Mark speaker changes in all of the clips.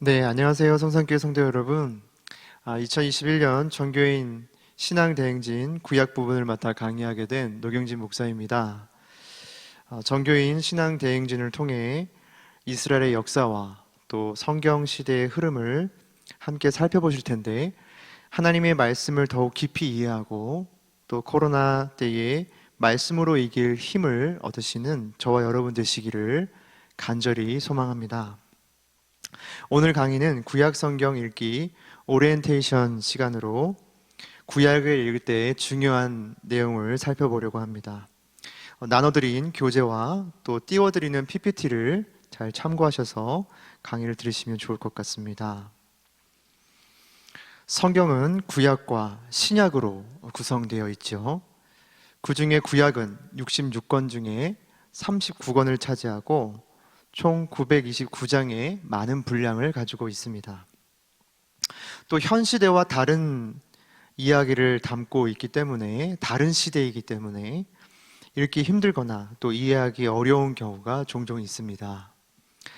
Speaker 1: 네, 안녕하세요. 성산교회 성도 여러분. 2021년 전교인 신앙대행진 구약 부분을 맡아 강의하게 된 노경진 목사입니다. 전교인 신앙대행진을 통해 이스라엘의 역사와 또 성경 시대의 흐름을 함께 살펴보실 텐데, 하나님의 말씀을 더욱 깊이 이해하고 또 코로나 때에 말씀으로 이길 힘을 얻으시는 저와 여러분 되시기를 간절히 소망합니다. 오늘 강의는 구약 성경 읽기 오리엔테이션 시간으로 구약을 읽을 때 중요한 내용을 살펴보려고 합니다. 나눠드린 교재와 또 띄워드리는 PPT를 잘 참고하셔서 강의를 들으시면 좋을 것 같습니다. 성경은 구약과 신약으로 구성되어 있죠. 그 중에 구약은 66권 중에 39권을 차지하고 총 929장의 많은 분량을 가지고 있습니다. 또 현 시대와 다른 이야기를 담고 있기 때문에, 다른 시대이기 때문에 읽기 힘들거나 또 이해하기 어려운 경우가 종종 있습니다.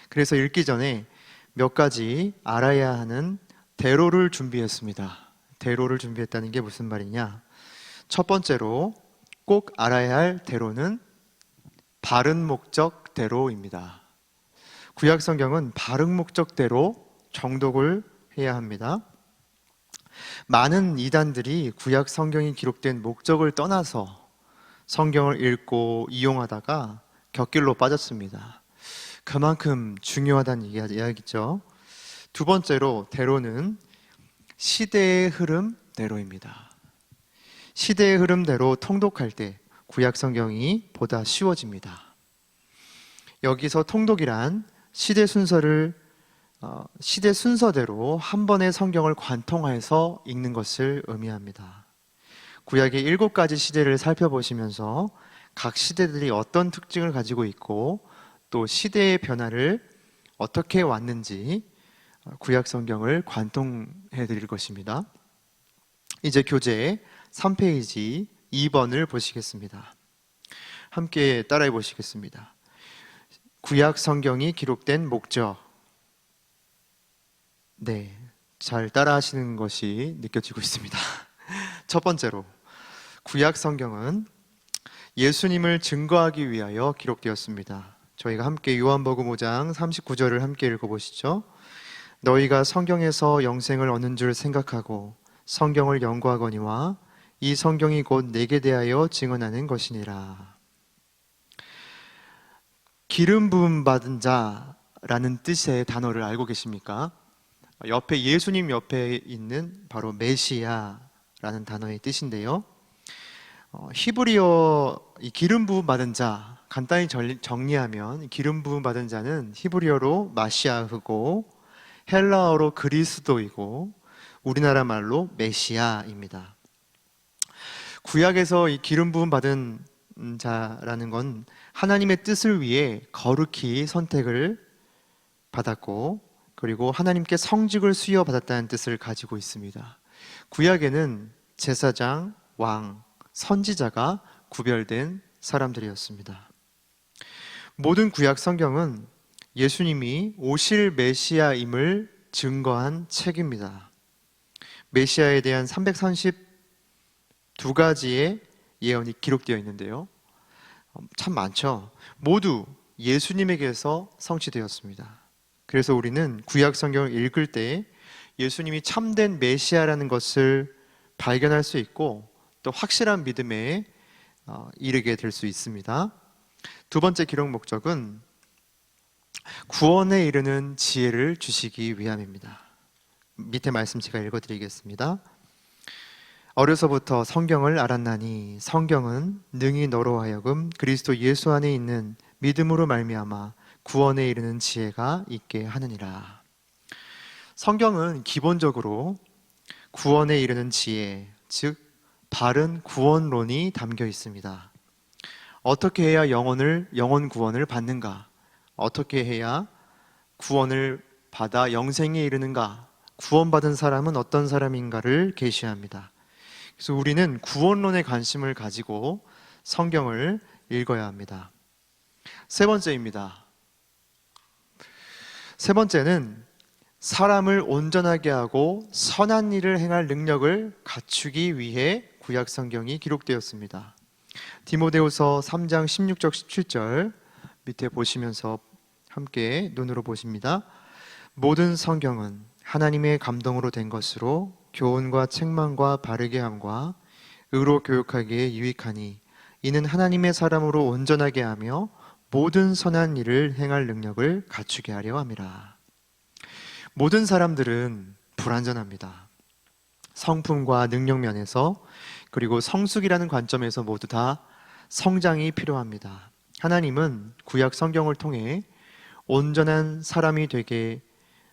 Speaker 1: 그래서 읽기 전에 몇 가지 알아야 하는 대로를 준비했습니다. 대로를 준비했다는 게 무슨 말이냐? 첫 번째로 꼭 알아야 할 대로는 바른 목적대로입니다. 구약 성경은 바른 목적대로 정독을 해야 합니다. 많은 이단들이 구약 성경이 기록된 목적을 떠나서 성경을 읽고 이용하다가 곁길로 빠졌습니다. 그만큼 중요하다는 이야기죠. 두 번째로 대로는 시대의 흐름대로입니다. 시대의 흐름대로 통독할 때 구약 성경이 보다 쉬워집니다. 여기서 통독이란 시대 순서대로 한 번의 성경을 관통해서 읽는 것을 의미합니다. 구약의 7가지 시대를 살펴보시면서 각 시대들이 어떤 특징을 가지고 있고 또 시대의 변화를 어떻게 왔는지 구약 성경을 관통해 드릴 것입니다. 이제 교재 3페이지 2번을 보시겠습니다. 함께 따라해 보시겠습니다. 구약 성경이 기록된 목적. 네, 잘 따라 하시는 것이 느껴지고 있습니다. 첫 번째로, 구약 성경은 예수님을 증거하기 위하여 기록되었습니다. 저희가 함께 요한복음 5장 39절을 함께 읽어보시죠. 너희가 성경에서 영생을 얻는 줄 생각하고 성경을 연구하거니와 이 성경이 곧 내게 대하여 증언하는 것이니라. 기름 부음 받은 자라는 뜻의 단어를 알고 계십니까? 옆에 예수님 옆에 있는 바로 메시아라는 단어의 뜻인데요. 히브리어 이 기름 부음 받은 자, 간단히 정리하면 기름 부음 받은 자는 히브리어로 마시아흐고 헬라어로 그리스도이고 우리나라 말로 메시아입니다. 구약에서 이 기름 부음 받은 자라는 건 하나님의 뜻을 위해 거룩히 선택을 받았고, 그리고 하나님께 성직을 수여받았다는 뜻을 가지고 있습니다. 구약에는 제사장, 왕, 선지자가 구별된 사람들이었습니다. 모든 구약 성경은 예수님이 오실 메시아임을 증거한 책입니다. 메시아에 대한 332가지의 예언이 기록되어 있는데요. 참 많죠. 모두 예수님에게서 성취되었습니다. 그래서 우리는 구약 성경을 읽을 때 예수님이 참된 메시아라는 것을 발견할 수 있고 또 확실한 믿음에 이르게 될 수 있습니다. 두 번째 기록 목적은 구원에 이르는 지혜를 주시기 위함입니다. 밑에 말씀 제가 읽어드리겠습니다. 어려서부터 성경을 알았나니 성경은 능히 너로 하여금 그리스도 예수 안에 있는 믿음으로 말미암아 구원에 이르는 지혜가 있게 하느니라. 성경은 기본적으로 구원에 이르는 지혜, 즉 바른 구원론이 담겨 있습니다. 어떻게 해야 영혼 구원을 받는가? 어떻게 해야 구원을 받아 영생에 이르는가? 구원받은 사람은 어떤 사람인가를 계시합니다. 그래서 우리는 구원론에 관심을 가지고 성경을 읽어야 합니다. 세 번째입니다. 세 번째는 사람을 온전하게 하고 선한 일을 행할 능력을 갖추기 위해 구약 성경이 기록되었습니다. 디모데후서 3장 16절 17절 밑에 보시면서 함께 눈으로 보십니다. 모든 성경은 하나님의 감동으로 된 것으로 교훈과 책망과 바르게 함과 의로 교육하기에 유익하니 이는 하나님의 사람으로 온전하게 하며 모든 선한 일을 행할 능력을 갖추게 하려 함이라. 모든 사람들은 불완전합니다. 성품과 능력 면에서, 그리고 성숙이라는 관점에서 모두 다 성장이 필요합니다. 하나님은 구약 성경을 통해 온전한 사람이 되게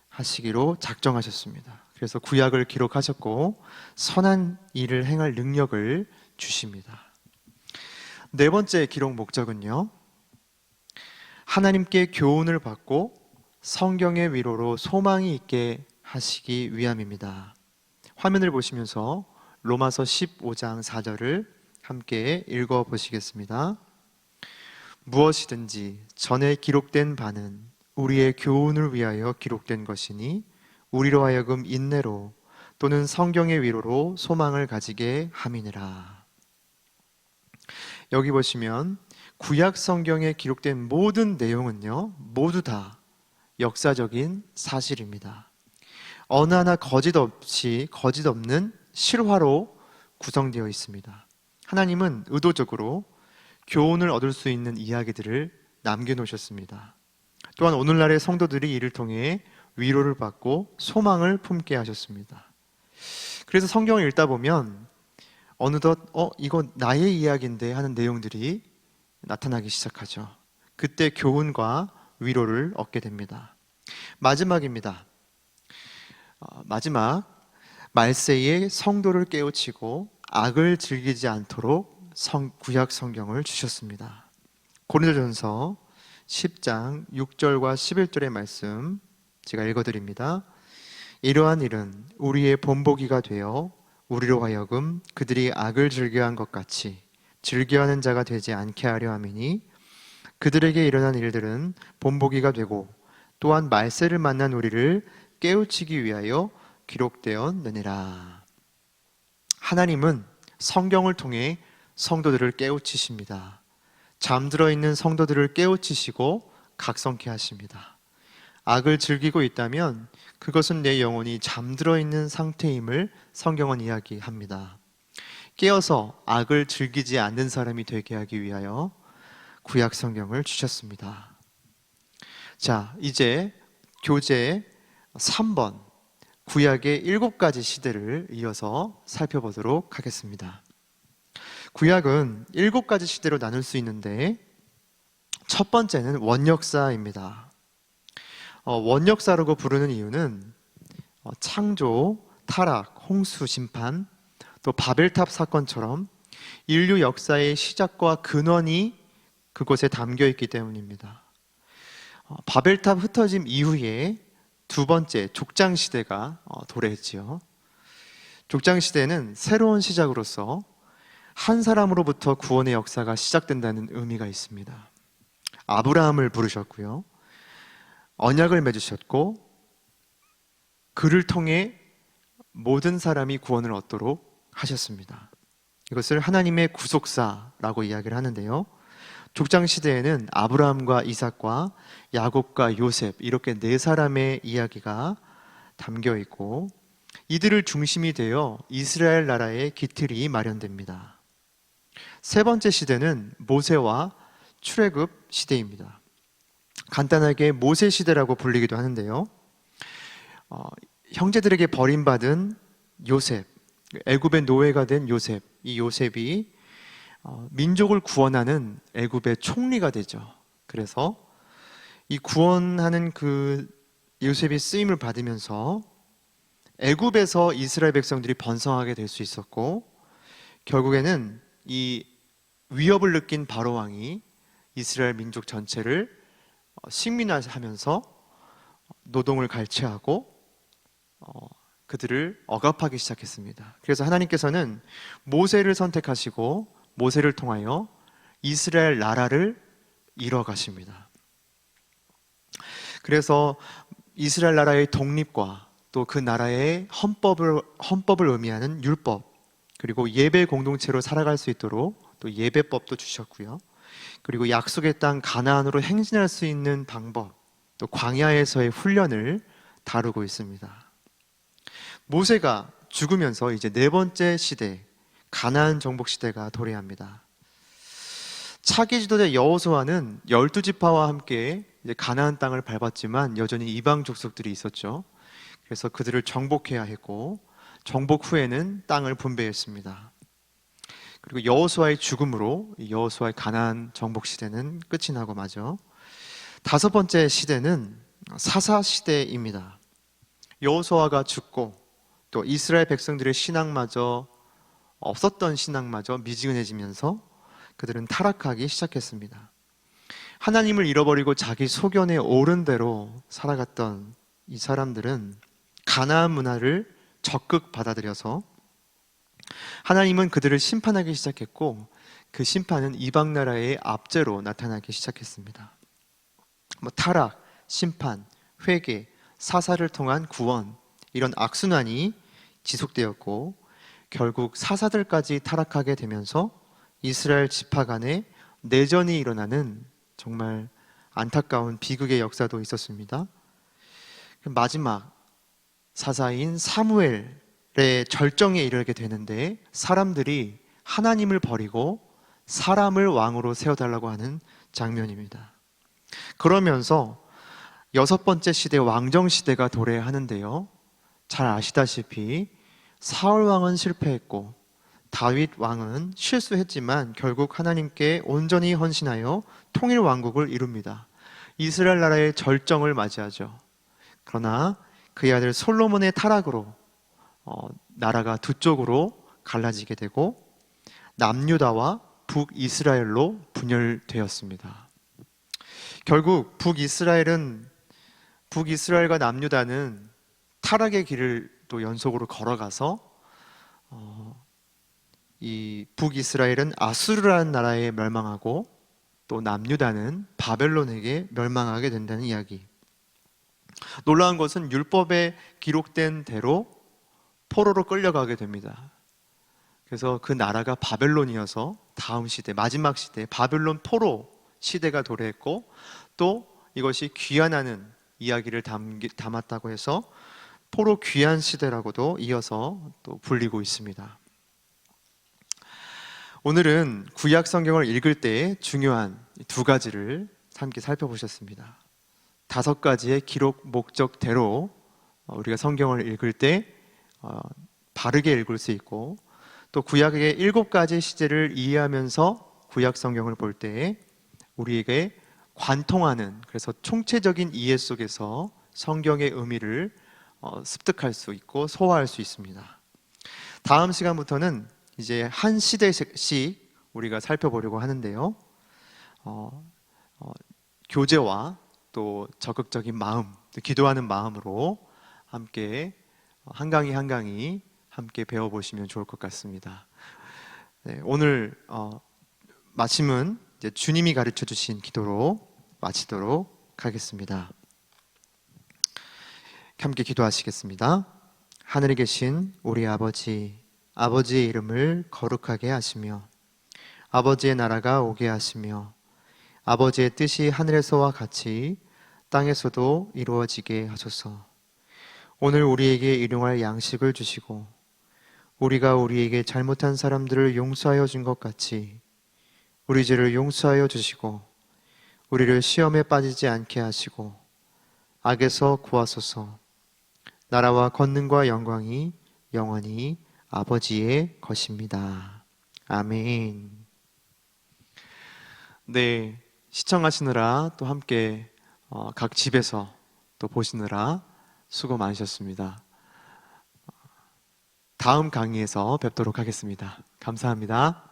Speaker 1: 하시기로 작정하셨습니다. 그래서 구약을 기록하셨고 선한 일을 행할 능력을 주십니다. 네 번째 기록 목적은요, 하나님께 교훈을 받고 성경의 위로로 소망이 있게 하시기 위함입니다. 화면을 보시면서 로마서 15장 4절을 함께 읽어 보시겠습니다. 무엇이든지 전에 기록된 바는 우리의 교훈을 위하여 기록된 것이니 우리로 하여금 인내로 또는 성경의 위로로 소망을 가지게 함이니라. 여기 보시면 구약 성경에 기록된 모든 내용은요, 모두 다 역사적인 사실입니다. 어느 하나 거짓 없는 실화로 구성되어 있습니다. 하나님은 의도적으로 교훈을 얻을 수 있는 이야기들을 남겨놓으셨습니다. 또한 오늘날의 성도들이 이를 통해 위로를 받고 소망을 품게 하셨습니다. 그래서 성경을 읽다 보면 어느덧 이거 나의 이야기인데 하는 내용들이 나타나기 시작하죠. 그때 교훈과 위로를 얻게 됩니다. 마지막입니다. 마지막, 말세에 성도를 깨우치고 악을 즐기지 않도록 구약 성경을 주셨습니다. 고린도전서 10장 6절과 11절의 말씀 제가 읽어드립니다. 이러한 일은 우리의 본보기가 되어 우리로 하여금 그들이 악을 즐겨한 것 같이 즐겨하는 자가 되지 않게 하려 함이니 그들에게 일어난 일들은 본보기가 되고 또한 말세를 만난 우리를 깨우치기 위하여 기록되었느니라. 하나님은 성경을 통해 성도들을 깨우치십니다. 잠들어 있는 성도들을 깨우치시고 각성케 하십니다. 악을 즐기고 있다면 그것은 내 영혼이 잠들어 있는 상태임을 성경은 이야기합니다. 깨어서 악을 즐기지 않는 사람이 되게 하기 위하여 구약 성경을 주셨습니다. 자, 이제 교재 3번 구약의 7가지 시대를 이어서 살펴보도록 하겠습니다. 구약은 7가지 시대로 나눌 수 있는데 첫 번째는 원역사입니다. 원역사라고 부르는 이유는 창조, 타락, 홍수, 심판, 또 바벨탑 사건처럼 인류 역사의 시작과 근원이 그곳에 담겨 있기 때문입니다. 바벨탑 흩어짐 이후에 두 번째 족장시대가 도래했지요. 족장시대는 새로운 시작으로서 한 사람으로부터 구원의 역사가 시작된다는 의미가 있습니다. 아브라함을 부르셨고요, 언약을 맺으셨고 그를 통해 모든 사람이 구원을 얻도록 하셨습니다. 이것을 하나님의 구속사라고 이야기를 하는데요, 족장시대에는 아브라함과 이삭과 야곱과 요셉, 이렇게 네 사람의 이야기가 담겨 있고 이들을 중심이 되어 이스라엘 나라의 기틀이 마련됩니다. 세 번째 시대는 모세와 출애굽 시대입니다. 간단하게 모세 시대라고 불리기도 하는데요, 형제들에게 버림받은 요셉, 애굽의 노예가 된 요셉, 이 요셉이 민족을 구원하는 애굽의 총리가 되죠. 그래서 이 구원하는 그 요셉이 쓰임을 받으면서 애굽에서 이스라엘 백성들이 번성하게 될 수 있었고, 결국에는 이 위협을 느낀 바로 왕이 이스라엘 민족 전체를 식민화하면서 노동을 갈취하고 그들을 억압하기 시작했습니다. 그래서 하나님께서는 모세를 선택하시고 모세를 통하여 이스라엘 나라를 이뤄 가십니다. 그래서 이스라엘 나라의 독립과 또 그 나라의 헌법을 의미하는 율법, 그리고 예배 공동체로 살아갈 수 있도록 또 예배법도 주셨고요. 그리고 약속의 땅 가나안으로 행진할 수 있는 방법, 또 광야에서의 훈련을 다루고 있습니다. 모세가 죽으면서 이제 네 번째 시대, 가나안 정복 시대가 도래합니다. 차기 지도자 여호수아는 12지파와 함께 이제 가나안 땅을 밟았지만 여전히 이방 족속들이 있었죠. 그래서 그들을 정복해야 했고, 정복 후에는 땅을 분배했습니다. 그리고 여호수아의 죽음으로 여호수아의 가나안 정복 시대는 끝이 나고 마죠. 다섯 번째 시대는 사사 시대입니다. 여호수아가 죽고 또 이스라엘 백성들의 신앙마저, 없었던 신앙마저 미지근해지면서 그들은 타락하기 시작했습니다. 하나님을 잃어버리고 자기 소견에 옳은 대로 살아갔던 이 사람들은 가나안 문화를 적극 받아들여서 하나님은 그들을 심판하기 시작했고, 그 심판은 이방 나라의 압제로 나타나기 시작했습니다. 타락, 심판, 회개, 사사를 통한 구원, 이런 악순환이 지속되었고, 결국 사사들까지 타락하게 되면서 이스라엘 지파 간에 내전이 일어나는 정말 안타까운 비극의 역사도 있었습니다. 마지막 사사인 사무엘의 절정에 이르게 되는데, 사람들이 하나님을 버리고 사람을 왕으로 세워달라고 하는 장면입니다. 그러면서 여섯 번째 시대, 왕정 시대가 도래하는데요, 잘 아시다시피 사울 왕은 실패했고 다윗 왕은 실수했지만 결국 하나님께 온전히 헌신하여 통일 왕국을 이룹니다. 이스라엘 나라의 절정을 맞이하죠. 그러나 그의 아들 솔로몬의 타락으로 나라가 두 쪽으로 갈라지게 되고 남유다와 북이스라엘로 분열되었습니다. 결국 북이스라엘과 남유다는 타락의 길을 또 연속으로 걸어가서 이 북이스라엘은 아수르라는 나라에 멸망하고 또 남유다는 바벨론에게 멸망하게 된다는 이야기. 놀라운 것은 율법에 기록된 대로 포로로 끌려가게 됩니다. 그래서 그 나라가 바벨론이어서 다음 시대, 마지막 시대, 바벨론 포로 시대가 도래했고, 또 이것이 귀환하는 이야기를 담았다고 해서 포로 귀환 시대라고도 이어서 또 불리고 있습니다. 오늘은 구약 성경을 읽을 때 중요한 두 가지를 함께 살펴보셨습니다. 다섯 가지의 기록 목적대로 우리가 성경을 읽을 때 바르게 읽을 수 있고, 또 구약의 일곱 가지 시제를 이해하면서 구약 성경을 볼 때 우리에게 관통하는, 그래서 총체적인 이해 속에서 성경의 의미를 습득할 수 있고 소화할 수 있습니다. 다음 시간부터는 이제 한 시대씩 우리가 살펴보려고 하는데요, 교제와 또 적극적인 마음, 기도하는 마음으로 함께 한 강의 한 강의 함께 배워보시면 좋을 것 같습니다. 네, 오늘 마침은 이제 주님이 가르쳐 주신 기도로 마치도록 하겠습니다. 함께 기도하시겠습니다. 하늘에 계신 우리 아버지, 아버지의 이름을 거룩하게 하시며 아버지의 나라가 오게 하시며 아버지의 뜻이 하늘에서와 같이 땅에서도 이루어지게 하소서. 오늘 우리에게 일용할 양식을 주시고 우리가 우리에게 잘못한 사람들을 용서하여 준 것 같이 우리 죄를 용서하여 주시고 우리를 시험에 빠지지 않게 하시고 악에서 구하소서. 나라와 권능과 영광이 영원히 아버지의 것입니다. 아멘. 네, 시청하시느라 또 함께 각 집에서 또 보시느라 수고 많으셨습니다. 다음 강의에서 뵙도록 하겠습니다. 감사합니다.